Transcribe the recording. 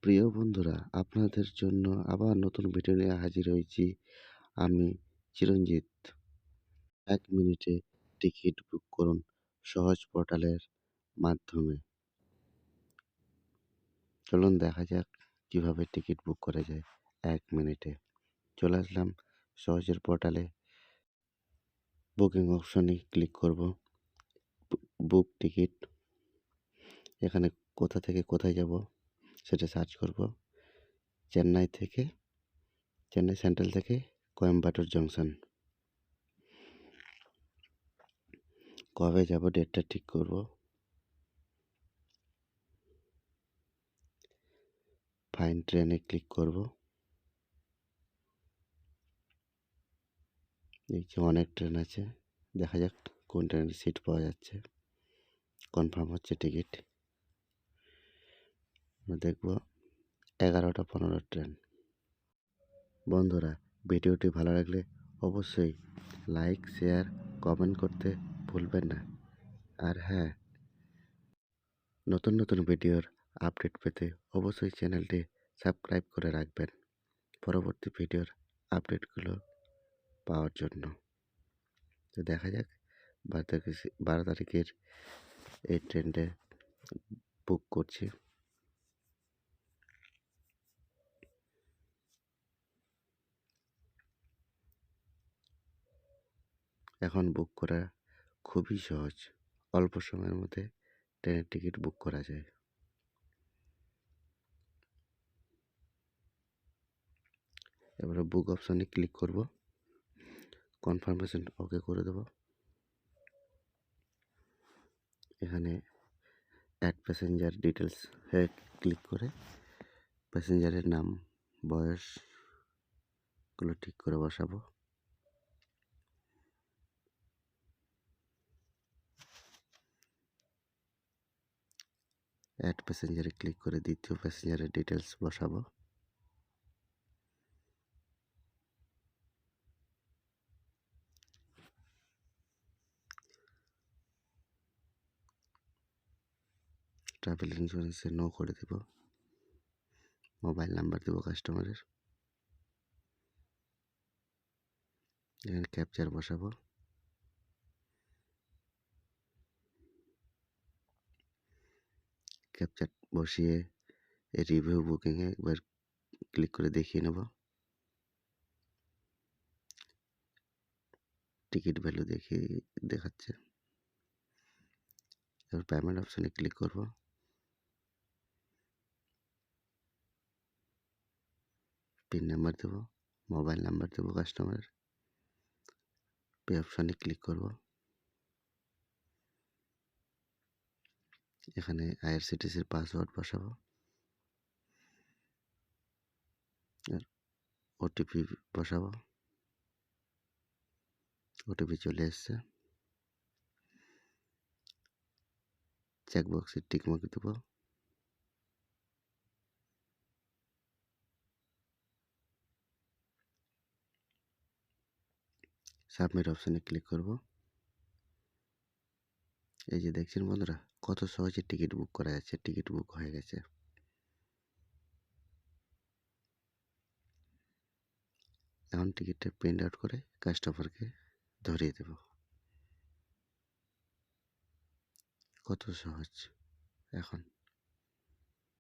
প্রিয় বন্ধুরা, আপনাদের জন্য আবার নতুন ভিডিও নিয়ে হাজির হয়েছি। আমি চিরঞ্জিত। ১ মিনিটে টিকিট বুক করুন সহজ পোর্টালের মাধ্যমে। চলুন দেখা যাক কিভাবে টিকিট বুক করা যায় ১ মিনিটে। চলে আসলাম সহজের পোর্টালে। বুকিং অপশনে ক্লিক করব। বুক টিকিট। এখানে কোথা থেকে কোথায় যাব সেটা সার্চ করব। চেন্নাই সেন্ট্রাল থেকে কোয়েম্বাটোর জংশন। কবে যাব ডেটটা ঠিক করব। ফাইন ট্রেনে ক্লিক করব। এই যে অনেক ট্রেন আছে, দেখা যাক কোন ট্রেনের সিট পাওয়া যাচ্ছে। কনফার্ম হচ্ছে টিকিট। দেখব 11টা 15 ট্রেন। বন্ধুরা, ভিডিওটি ভালো লাগলে অবশ্যই লাইক, শেয়ার, কমেন্ট করতে ভুলবেন না। আর হ্যাঁ, নতুন নতুন ভিডিওর আপডেট পেতে অবশ্যই চ্যানেলটি সাবস্ক্রাইব করে রাখবেন পরবর্তী ভিডিওর আপডেটগুলো পাওয়ার জন্য। তো দেখা যাক 12 তারিখের এই ট্রেনটা বুক করছি। এখন বুক করা খুবই সহজ। অল্প সময়ের মধ্যে ট্রেনের টিকিট বুক করা যায়। এবারে বুক অপশনে ক্লিক করব। কনফার্মেশন ওকে করে দেব। এখানে অ্যাড প্যাসেঞ্জার ডিটেলস ক্লিক করে প্যাসেঞ্জারের নাম, বয়সগুলো ঠিক করে বসাবো। অ্যাড প্যাসেঞ্জারে ক্লিক করে দ্বিতীয় প্যাসেঞ্জারের ডিটেলস বসাবো। ট্রাভেল ইন্স্যুরেন্সে নো করে দেব। মোবাইল নাম্বার দেবো কাস্টমারের। এখানে ক্যাপচার বসাবো। ক্যাপচার বসিয়ে রিভিউ বুকিংয়ে একবার ক্লিক করে দেখিয়ে নেব। টিকিট ভ্যালু দেখাচ্ছে। এবার পেমেন্ট অপশনে ক্লিক করব। পিন নাম্বার দেব, মোবাইল নাম্বার দেবো কাস্টমারের। পে অপশনে ক্লিক করব। এখানে IRCTCর পাসওয়ার্ড বসাবো। আর ওটিপি বসাবো। ওটিপি চলে এসছে। চেকবক্সে টিকমার্ক দেবো। সাবমিট অপশনে ক্লিক করব। এই যে দেখছেন বন্ধুরা, কত সহজে টিকিট বুক করা যাচ্ছে। টিকিট বুক হয়ে গেছে। এখন টিকিটটা প্রিন্ট আউট করে কাস্টমারকে ধরিয়ে দেব। কত সহজ এখন।